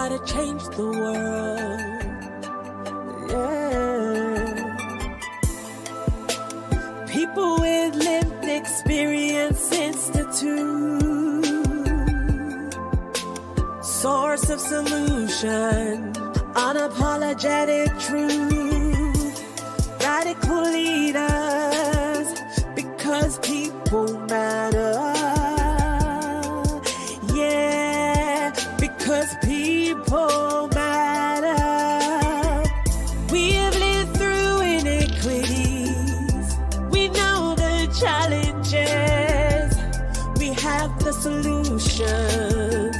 gotta change the world. Yeah. People with lived experience institute, source of solution, unapologetic truth, radical leaders, because people matter. Yeah, because people matter. We have lived through inequities. We know the challenges. We have the solutions.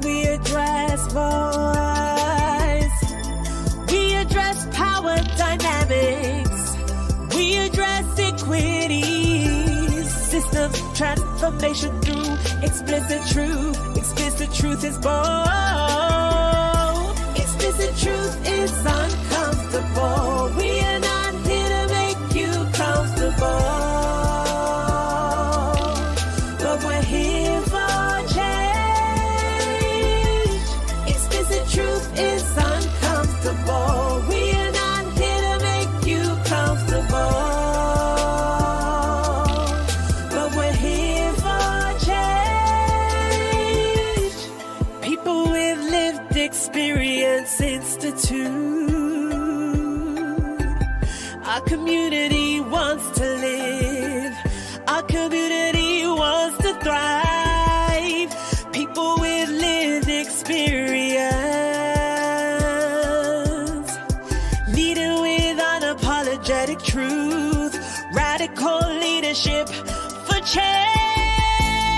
We address voice. We address power dynamics. We address equity. System transformation through explicit truth. Explicit truth is bold. Explicit truth is uncomfortable. We are not here to make you comfortable, but we're here for change. Explicit truth is uncomfortable. We are not here to make you comfortable, but we're here for change. People with lived experience institute. Our community wants to live. Our community wants to thrive. People with lived experience, leading with unapologetic truth, radical leadership for change.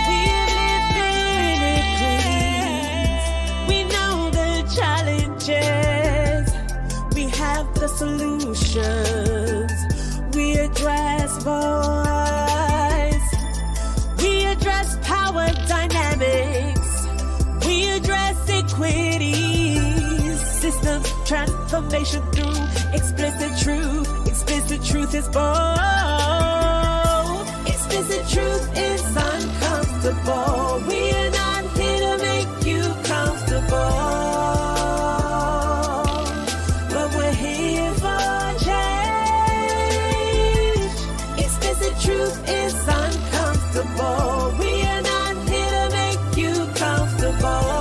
We have lived through inequities. We know the challenges. We have the solutions. We address voice. We address power dynamics. We address equity. System transformation through explicit truth. Explicit truth is bold. Explicit truth is uncomfortable. We are not here to make you comfortable, but we're here for change. Explicit truth is uncomfortable. We are not here to make you comfortable,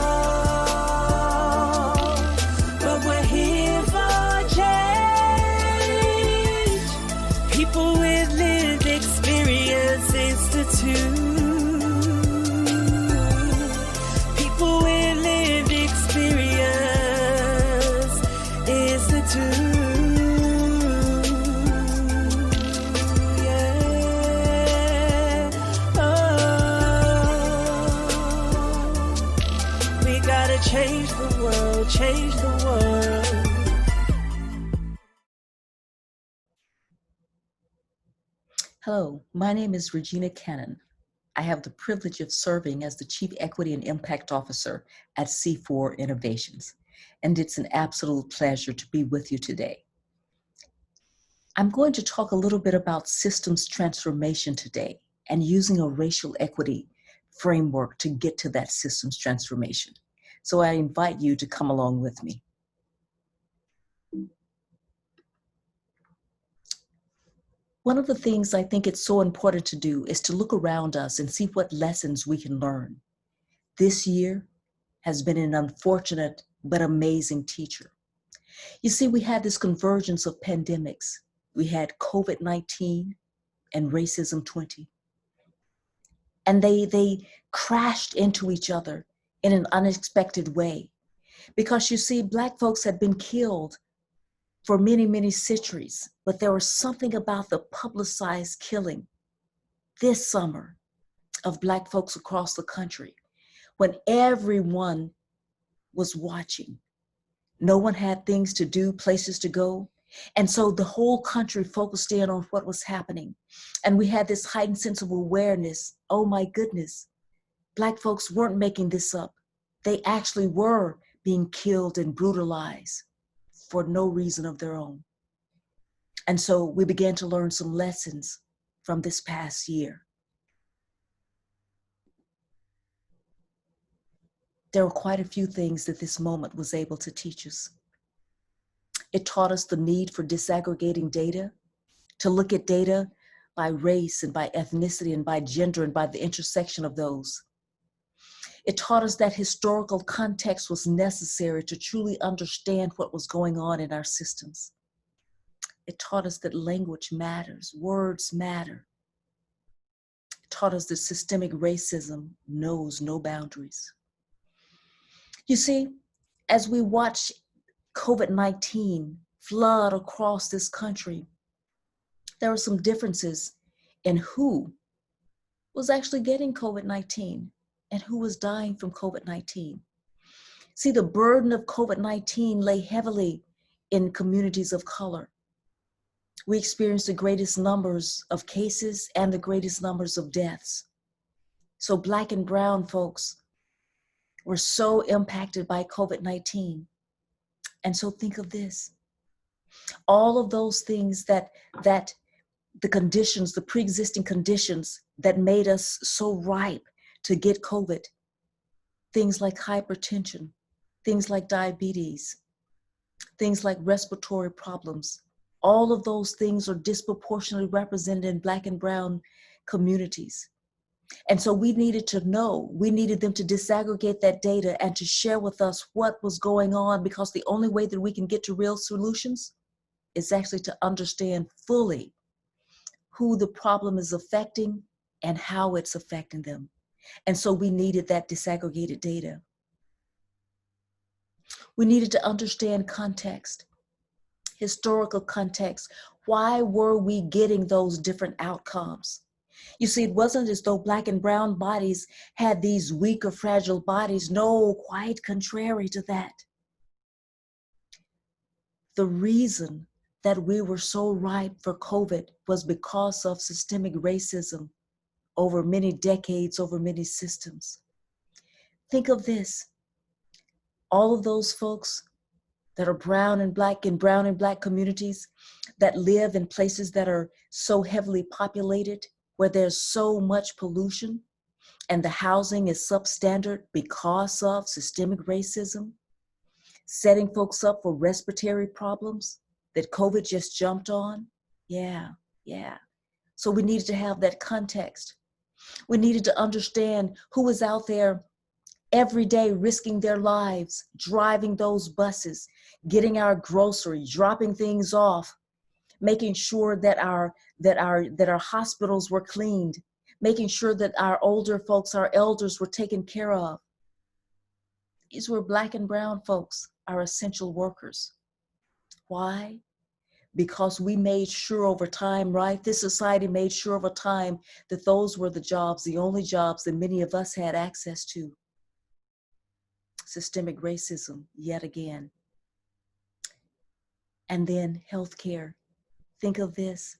but we're here for change. People with lived experience institute. People with lived experience institute. Yeah. Oh, we gotta change the world, change the world. Hello, my name is Regina Cannon. I have the privilege of serving as the Chief Equity and Impact Officer at C4 Innovations, and it's an absolute pleasure to be with you today. I'm going to talk a little bit about systems transformation today and using a racial equity framework to get to that systems transformation. So I invite you to come along with me. One of the things I think it's so important to do is to look around us and see what lessons we can learn. This year has been an unfortunate but amazing teacher. You see, we had this convergence of pandemics. We had COVID-19 and racism 20. And they crashed into each other in an unexpected way. Because you see, Black folks had been killed for many, many centuries, but there was something about the publicized killing this summer of Black folks across the country when everyone was watching. No one had things to do, places to go. And so the whole country focused in on what was happening. And we had this heightened sense of awareness. Oh my goodness, Black folks weren't making this up. They actually were being killed and brutalized for no reason of their own. And so we began to learn some lessons from this past year. there were quite a few things that this moment was able to teach us. It taught us the need for disaggregating data, to look at data by race and by ethnicity and by gender and by the intersection of those. It taught us that historical context was necessary to truly understand what was going on in our systems. It taught us that language matters, words matter. It taught us that systemic racism knows no boundaries. You see, as we watch COVID-19 flood across this country, there are some differences in who was actually getting COVID-19 and who was dying from COVID-19. See, the burden of COVID-19 lay heavily in communities of color. We experienced the greatest numbers of cases and the greatest numbers of deaths. So Black and brown folks were so impacted by COVID-19. And so think of this. All of those things that the conditions, the pre-existing conditions that made us so ripe to get COVID, things like hypertension, things like diabetes, things like respiratory problems, all of those things are disproportionately represented in Black and brown communities. And so we needed to know, we needed them to disaggregate that data and to share with us what was going on, because the only way that we can get to real solutions is actually to understand fully who the problem is affecting and how it's affecting them. And so we needed that disaggregated data. We needed to understand context, historical context. Why were we getting those different outcomes? You see, it wasn't as though Black and brown bodies had these weak or fragile bodies. No, quite contrary to that. The reason that we were so ripe for COVID was because of systemic racism over many decades, over many systems. Think of this. All of those folks that are brown and black communities that live in places that are so heavily populated, where there's so much pollution and the housing is substandard because of systemic racism, setting folks up for respiratory problems that COVID just jumped on. Yeah. So we needed to have that context. We needed to understand who was out there every day risking their lives, driving those buses, getting our groceries, dropping things off, making sure that our hospitals were cleaned, making sure that our older folks, our elders were taken care of. These were Black and brown folks, our essential workers. Why? Because we made sure over time, right? This society made sure over time that those were the jobs, the only jobs that many of us had access to. Systemic racism, yet again. And then healthcare. Think of this.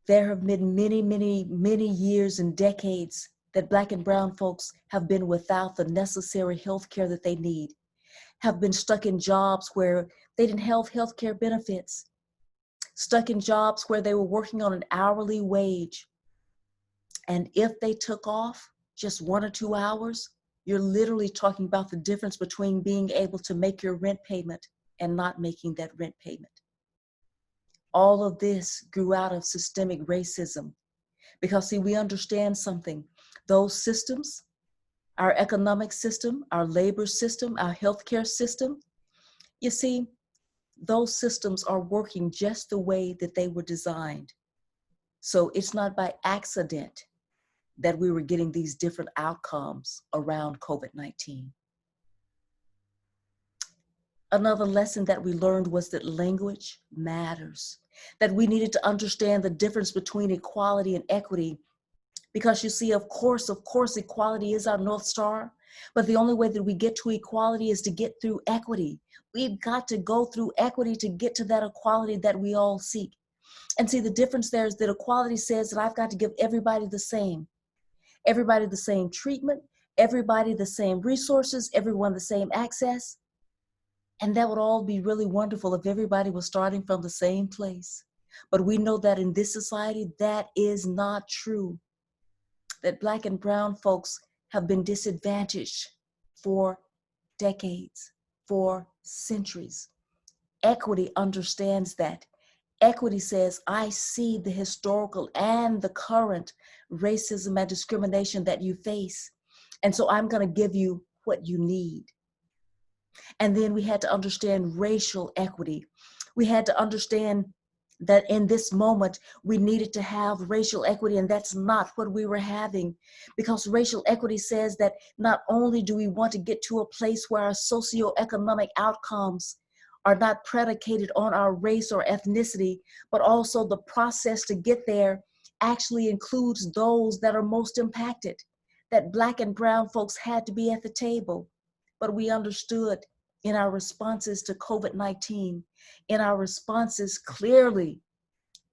There have been many years and decades that Black and brown folks have been without the necessary healthcare that they need, have been stuck in jobs where they didn't have healthcare benefits, stuck in jobs where they were working on an hourly wage. And if they took off just 1 or 2 hours, you're literally talking about the difference between being able to make your rent payment and not making that rent payment. All of this grew out of systemic racism. Because see, we understand something. Those systems, our economic system, our labor system, our healthcare system, you see, those systems are working just the way that they were designed. So it's not by accident that we were getting these different outcomes around COVID-19. Another lesson that we learned was that language matters, that we needed to understand the difference between equality and equity. Because you see, of course, equality is our North Star, but the only way that we get to equality is to get through equity. We've got to go through equity to get to that equality that we all seek. And see, the difference there is that equality says that I've got to give everybody the same treatment, everybody the same resources, everyone the same access. And that would all be really wonderful if everybody was starting from the same place. But we know that in this society, that is not true. That Black and brown folks have been disadvantaged for decades, for centuries. Equity understands that. Equity says, I see the historical and the current racism and discrimination that you face. And so I'm going to give you what you need. And then we had to understand racial equity. We had to understand that in this moment, we needed to have racial equity, and that's not what we were having. Because racial equity says that not only do we want to get to a place where our socioeconomic outcomes are not predicated on our race or ethnicity, but also the process to get there actually includes those that are most impacted, that Black and brown folks had to be at the table. But we understood in our responses to COVID-19, in our responses clearly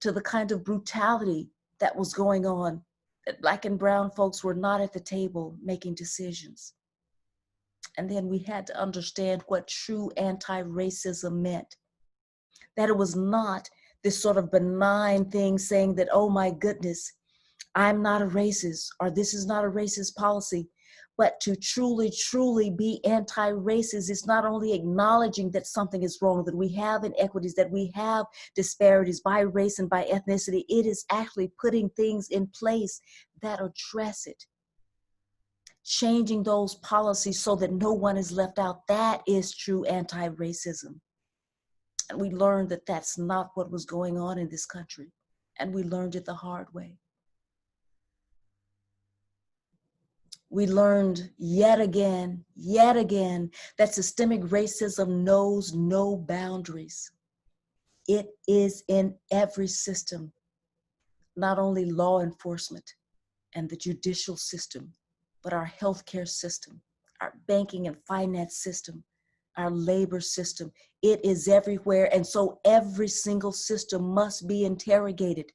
to the kind of brutality that was going on, that Black and brown folks were not at the table making decisions. And then we had to understand what true anti-racism meant. That it was not this sort of benign thing saying that, oh my goodness, I'm not a racist, or this is not a racist policy. But to truly, truly be anti-racist is not only acknowledging that something is wrong, that we have inequities, that we have disparities by race and by ethnicity. It is actually putting things in place that address it. Changing those policies so that no one is left out. That is true anti-racism. And we learned that that's not what was going on in this country. And we learned it the hard way. We learned yet again, that systemic racism knows no boundaries. It is in every system, not only law enforcement and the judicial system, but our healthcare system, our banking and finance system, our labor system. It is everywhere. And so every single system must be interrogated.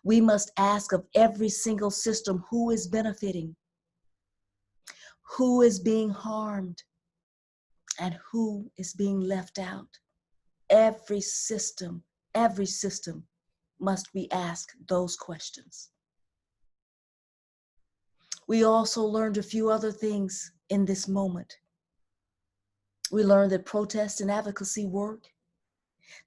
We must ask of every single system who is benefiting, who is being harmed, and who is being left out. Every system must be asked those questions. We also learned a few other things in this moment. We learned that protest and advocacy work,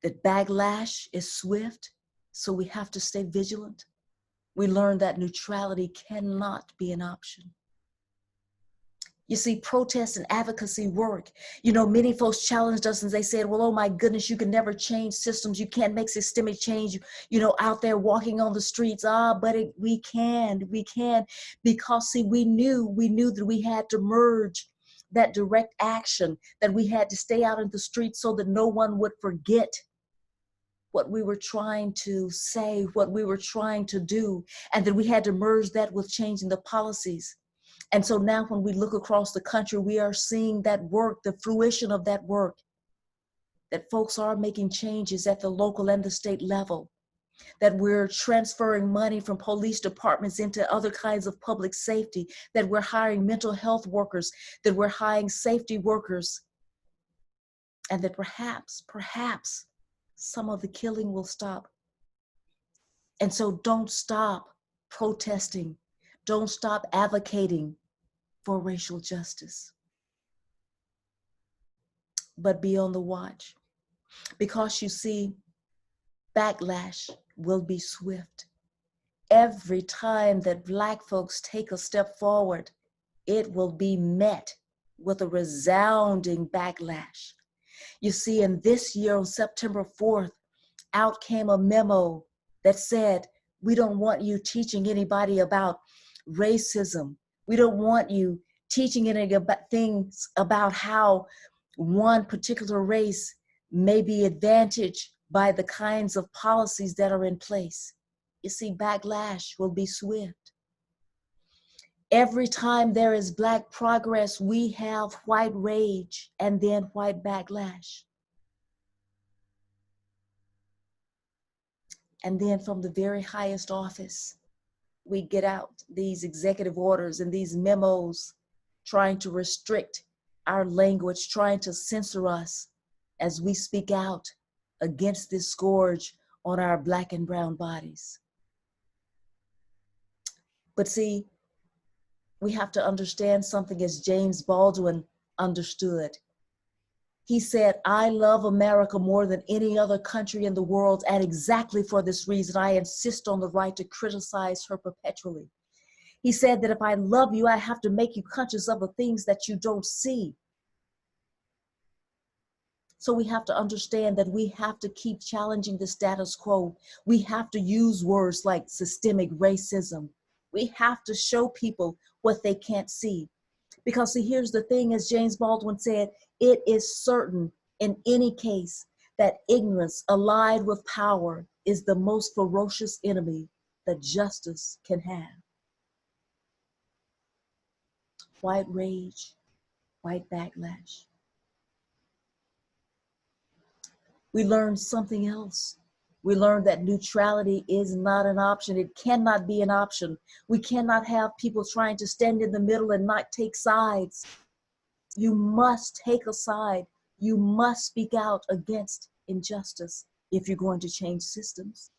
that backlash is swift, so we have to stay vigilant. We learned that neutrality cannot be an option. You see, protest and advocacy work. You know, many folks challenged us and they said, well, oh my goodness, you can never change systems. You can't make systemic change, you know, out there walking on the streets. We can, because see, we knew that we had to merge that direct action, that we had to stay out in the streets so that no one would forget what we were trying to say, what we were trying to do, and that we had to merge that with changing the policies. And so now when we look across the country, we are seeing that work, the fruition of that work, that folks are making changes at the local and the state level, that we're transferring money from police departments into other kinds of public safety, that we're hiring mental health workers, that we're hiring safety workers, and that perhaps some of the killing will stop. And so don't stop protesting. Don't stop advocating for racial justice. But be on the watch, because you see, backlash will be swift. Every time that Black folks take a step forward, it will be met with a resounding backlash. You see, in this year on September 4th, out came a memo that said, we don't want you teaching anybody about racism. We don't want you teaching any about things about how one particular race may be advantaged by the kinds of policies that are in place. You see, backlash will be swift. Every time there is Black progress, we have white rage and then white backlash. And then from the very highest office, we get out these executive orders and these memos trying to restrict our language, trying to censor us as we speak out against this scourge on our Black and brown bodies. But see, we have to understand something, as James Baldwin understood. He said, I love America more than any other country in the world, and exactly for this reason, I insist on the right to criticize her perpetually. He said that if I love you, I have to make you conscious of the things that you don't see. So we have to understand that we have to keep challenging the status quo. We have to use words like systemic racism. We have to show people what they can't see. Because see, here's the thing, as James Baldwin said, it is certain in any case that ignorance allied with power is the most ferocious enemy that justice can have. White rage, white backlash. We learned something else. We learned that neutrality is not an option. It cannot be an option. We cannot have people trying to stand in the middle and not take sides. You must take a side. You must speak out against injustice if you're going to change systems.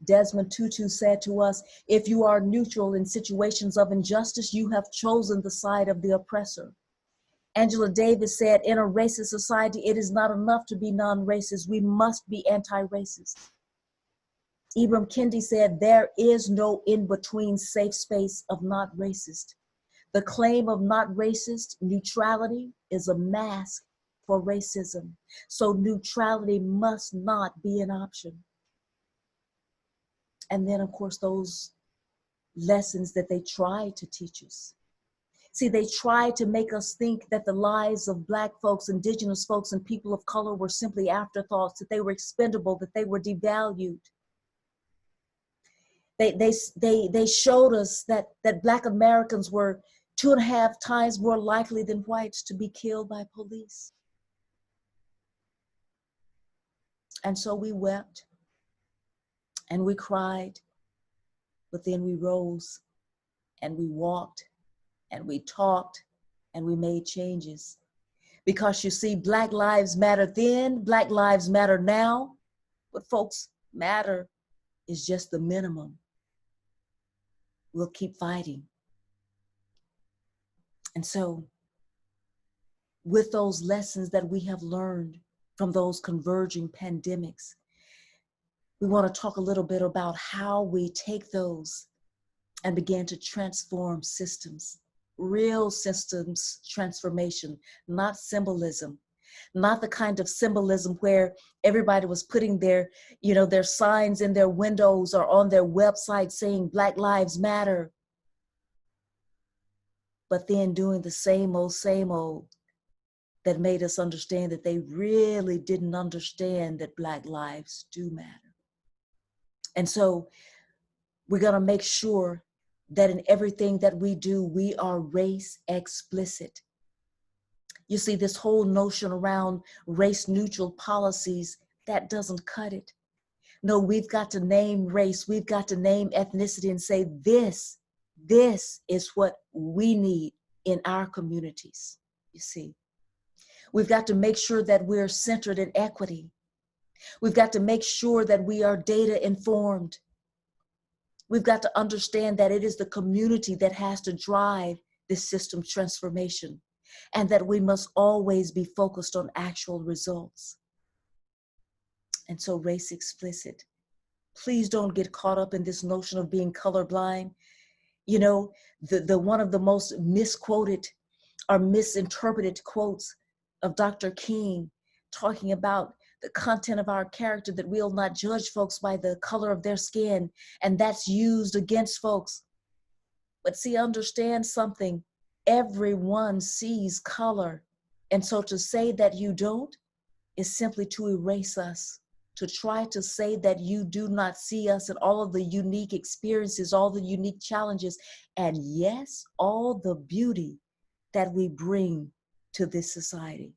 Desmond Tutu said to us, if you are neutral in situations of injustice, you have chosen the side of the oppressor. Angela Davis said, in a racist society, it is not enough to be non-racist. We must be anti-racist. Ibram Kendi said, there is no in-between safe space of not racist. The claim of not racist, neutrality, is a mask for racism. So neutrality must not be an option. And then, of course, those lessons that they try to teach us. See, they tried to make us think that the lives of Black folks, indigenous folks, and people of color were simply afterthoughts, that they were expendable, that they were devalued. They showed us that Black Americans were 2.5 times more likely than whites to be killed by police. And so we wept and we cried, but then we rose and we walked and we talked and we made changes. Because you see, Black lives matter then, Black lives matter now, but folks, matter is just the minimum. We'll keep fighting. And so, with those lessons that we have learned from those converging pandemics, we want to talk a little bit about how we take those and begin to transform systems, real systems transformation, not symbolism, not the kind of symbolism where everybody was putting their signs in their windows or on their website saying Black Lives Matter, but then doing the same old that made us understand that they really didn't understand that Black lives do matter. And so we're going to make sure that in everything that we do, we are race explicit. You see, this whole notion around race neutral policies, that doesn't cut it. No, we've got to name race, we've got to name ethnicity and say, this is what we need in our communities, you see. We've got to make sure that we're centered in equity. We've got to make sure that we are data informed. We've got to understand that it is the community that has to drive this system transformation, and that we must always be focused on actual results. And so race explicit. Please don't get caught up in this notion of being colorblind. You know, the one of the most misquoted or misinterpreted quotes of Dr. King, talking about the content of our character, that we'll not judge folks by the color of their skin, and that's used against folks. But see, understand something, everyone sees color. And so to say that you don't is simply to erase us, to try to say that you do not see us and all of the unique experiences, all the unique challenges, and yes, all the beauty that we bring to this society.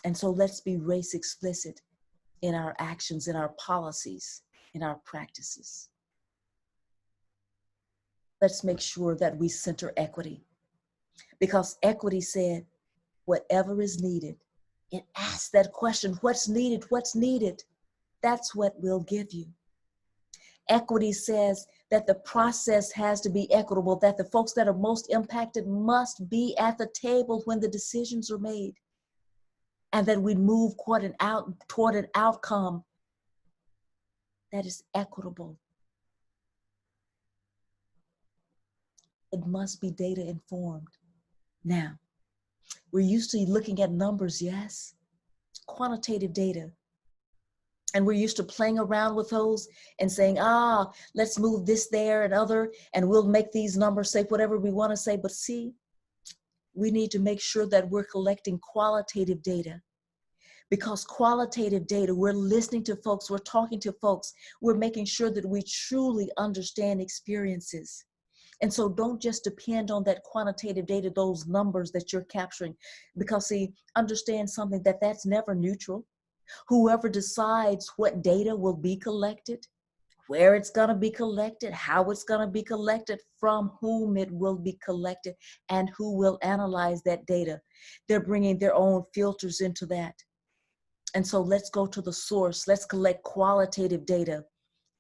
And so let's be race explicit in our actions, in our policies, in our practices. Let's make sure that we center equity, because equity said, whatever is needed. It asks that question, what's needed? What's needed? That's what we'll give you. Equity says that the process has to be equitable, that the folks that are most impacted must be at the table when the decisions are made, and that we move toward an outcome that is equitable. It must be data informed. Now, we're used to looking at numbers, yes, quantitative data. And we're used to playing around with those and saying, let's move this there and other, and we'll make these numbers say whatever we want to say. But see, we need to make sure that we're collecting qualitative data, because qualitative data, we're listening to folks, we're talking to folks, we're making sure that we truly understand experiences. And so don't just depend on that quantitative data, those numbers that you're capturing, because see, understand something, that's never neutral. Whoever decides what data will be collected, where it's going to be collected, how it's going to be collected, from whom it will be collected, and who will analyze that data, they're bringing their own filters into that. And so let's go to the source. Let's collect qualitative data.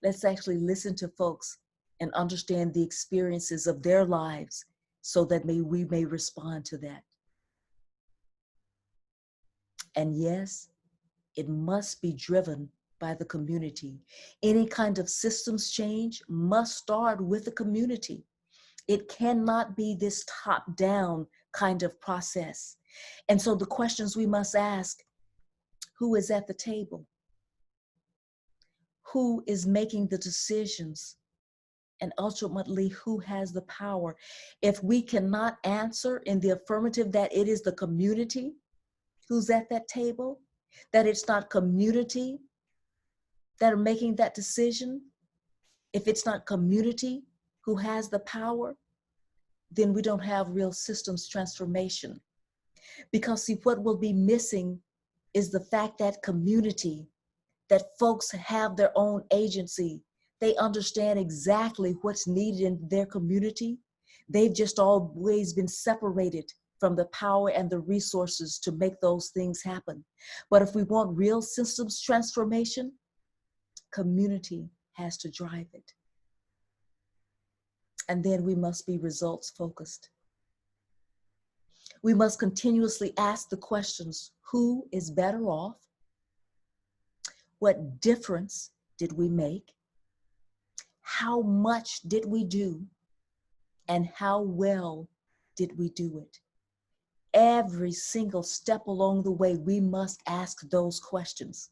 Let's actually listen to folks and understand the experiences of their lives so that we may respond to that. And yes, it must be driven by the community. Any kind of systems change must start with the community. It cannot be this top-down kind of process. And so the questions we must ask: who is at the table? Who is making the decisions? And ultimately, who has the power? If we cannot answer in the affirmative that it is the community who's at that table, that it's not community that are making that decision, if it's not community who has the power, then we don't have real systems transformation. Because see, what will be missing is the fact that community, that folks have their own agency. They understand exactly what's needed in their community. They've just always been separated from the power and the resources to make those things happen. But if we want real systems transformation, community has to drive it. And then we must be results focused. We must continuously ask the questions: who is better off? What difference did we make? How much did we do? And how well did we do it? Every single step along the way, we must ask those questions,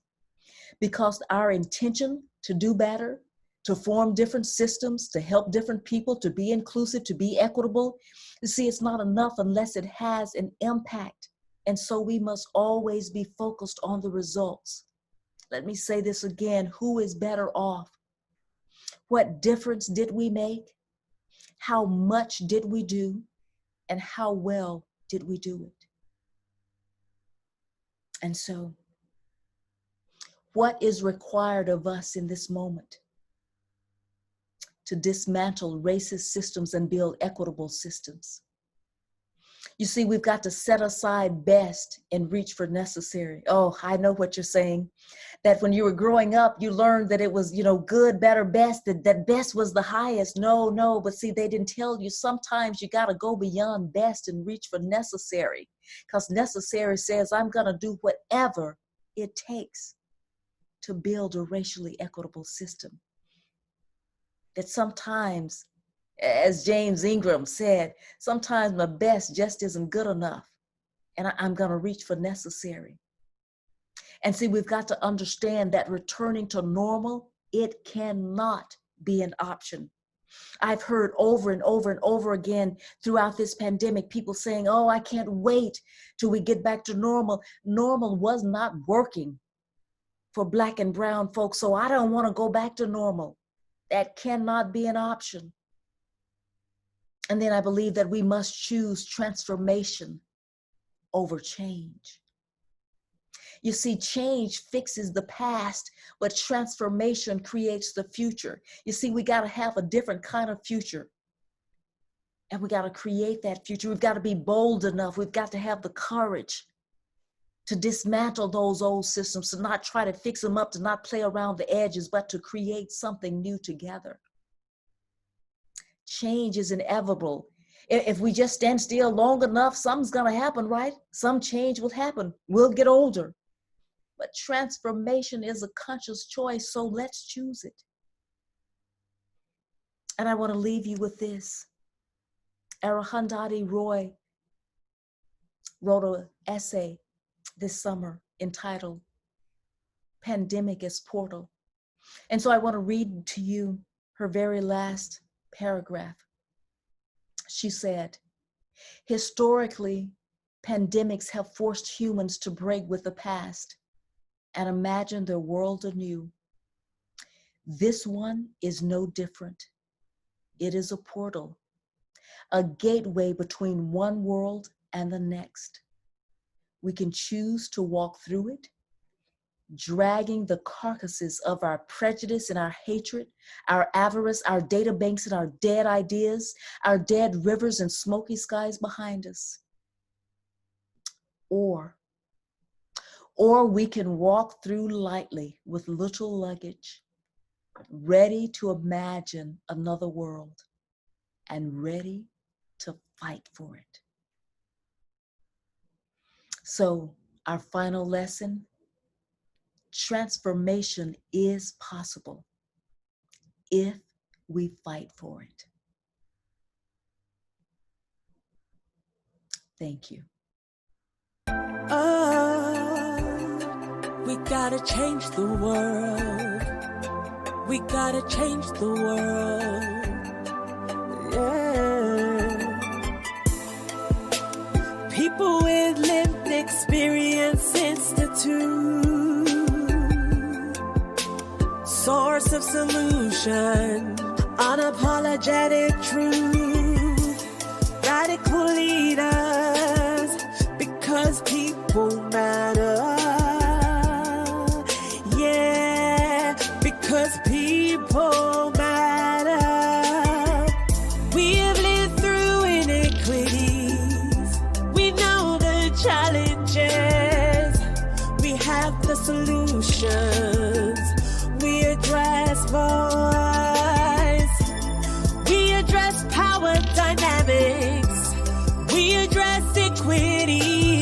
because our intention to do better, to form different systems, to help different people, to be inclusive, to be equitable, you see, it's not enough unless it has an impact. And so we must always be focused on the results. Let me say this again: who is better off? What difference did we make? How much did we do? And how well did we do it? And so, what is required of us in this moment to dismantle racist systems and build equitable systems? You see, we've got to set aside best and reach for necessary. Oh, I know what you're saying. That when you were growing up, you learned that it was, good, better, best, that best was the highest. No, but see, they didn't tell you sometimes you got to go beyond best and reach for necessary. Because necessary says, I'm going to do whatever it takes to build a racially equitable system. That sometimes, as James Ingram said, sometimes my best just isn't good enough, and I'm going to reach for necessary. And see, we've got to understand that returning to normal, it cannot be an option. I've heard over and over and over again throughout this pandemic, people saying, oh, I can't wait till we get back to normal. Normal was not working for Black and brown folks, so I don't want to go back to normal. That cannot be an option. And then I believe that we must choose transformation over change. You see, change fixes the past, but transformation creates the future. You see, we got to have a different kind of future. And we got to create that future. We've got to be bold enough. We've got to have the courage to dismantle those old systems, to not try to fix them up, to not play around the edges, but to create something new together. Change is inevitable. If we just stand still long enough, something's going to happen, right? Some change will happen. We'll get older. But transformation is a conscious choice, so let's choose it. And I want to leave you with this. Arundhati Roy wrote an essay this summer entitled Pandemic as Portal. And so I want to read to you her very last paragraph. She said, historically, pandemics have forced humans to break with the past and imagine their world anew. This one is no different. It is a portal, a gateway between one world and the next. We can choose to walk through it, dragging the carcasses of our prejudice and our hatred, our avarice, our data banks and our dead ideas, our dead rivers and smoky skies behind us. Or we can walk through lightly with little luggage, ready to imagine another world and ready to fight for it. So our final lesson, transformation is possible if we fight for it. Thank you. Oh, we gotta change the world. We gotta change the world. Yeah. People with lived experience institute. Source of solution, unapologetic truth, radical leaders, because people matter. Yeah, because people matter. We have lived through inequities. We know the challenges. We have the solutions. We address voice. We address power dynamics. We address equity.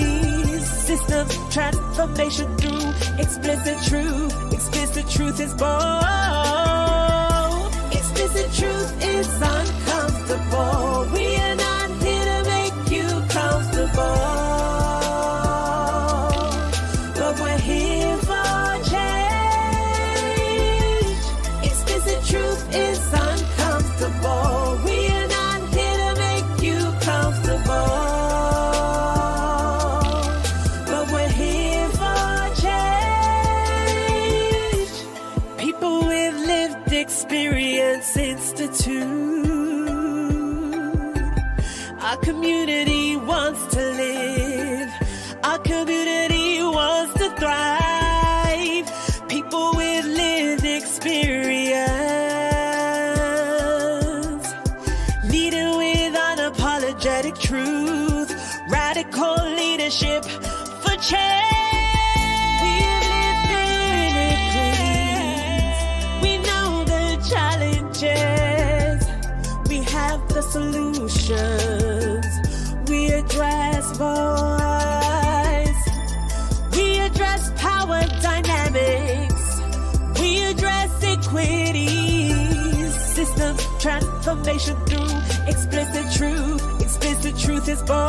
Systems transformation through explicit truth. Explicit truth is bold. Explicit truth is uncomfortable. We are not here to make you comfortable, but we're here for change. Explicit truth is uncomfortable. We are not here to make you comfortable, but we're here for change. People with lived experience institute. Our community wants to live. Our community wants to thrive. People with lived experience, leading with unapologetic truth, radical leadership for change. We live through inequities. We know the challenges. We have the solutions. We address voice. We address power dynamics. We address equity. Systems transformation through explicit truth. Explicit truth is bold.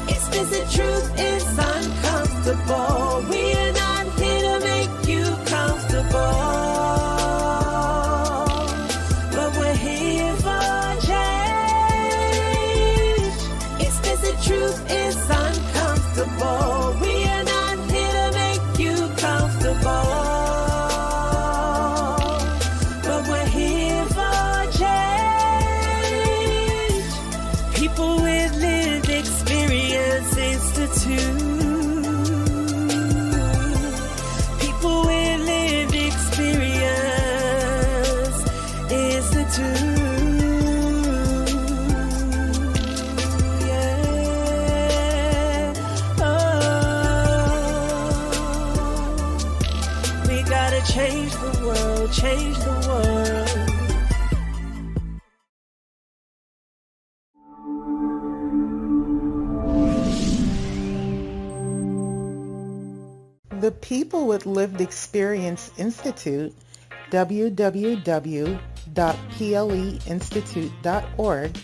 Explicit truth is uncomfortable. We are not here to make you comfortable, but we're here for change. Explicit truth is uncomfortable. We are not here to make you comfortable, but we're here for change. People with lived experience institute. change the world. The People with Lived Experience Institute, www.pleinstitute.org,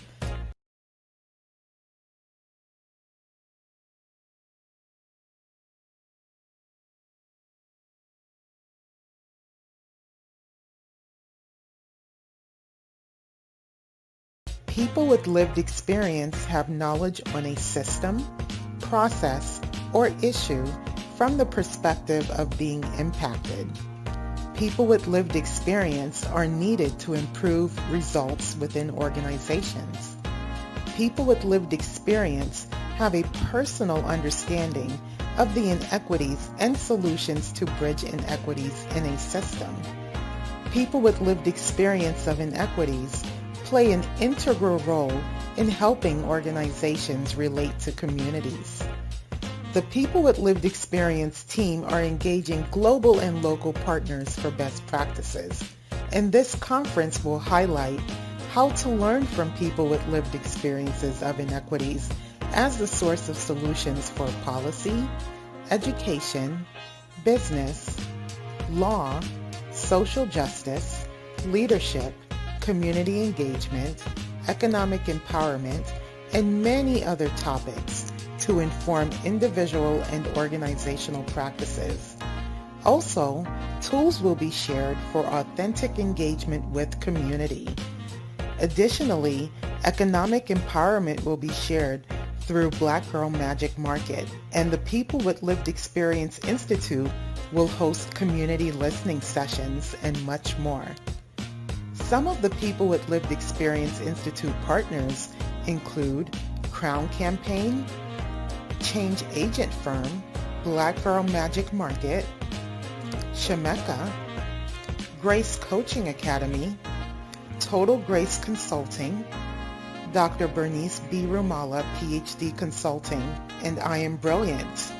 people with lived experience have knowledge on a system, process, or issue from the perspective of being impacted. People with lived experience are needed to improve results within organizations. People with lived experience have a personal understanding of the inequities and solutions to bridge inequities in a system. People with lived experience of inequities play an integral role in helping organizations relate to communities. The People with Lived Experience team are engaging global and local partners for best practices, and this conference will highlight how to learn from people with lived experiences of inequities as the source of solutions for policy, education, business, law, social justice, leadership, community engagement, economic empowerment, and many other topics to inform individual and organizational practices. Also, tools will be shared for authentic engagement with community. Additionally, economic empowerment will be shared through Black Girl Magic Market, and the People with Lived Experience Institute will host community listening sessions and much more. Some of the People with Lived Experience Institute partners include Crown Campaign, Change Agent Firm, Black Girl Magic Market, Shemeka, Grace Coaching Academy, Total Grace Consulting, Dr. Bernice B. Rumala, PhD Consulting, and I Am Brilliant.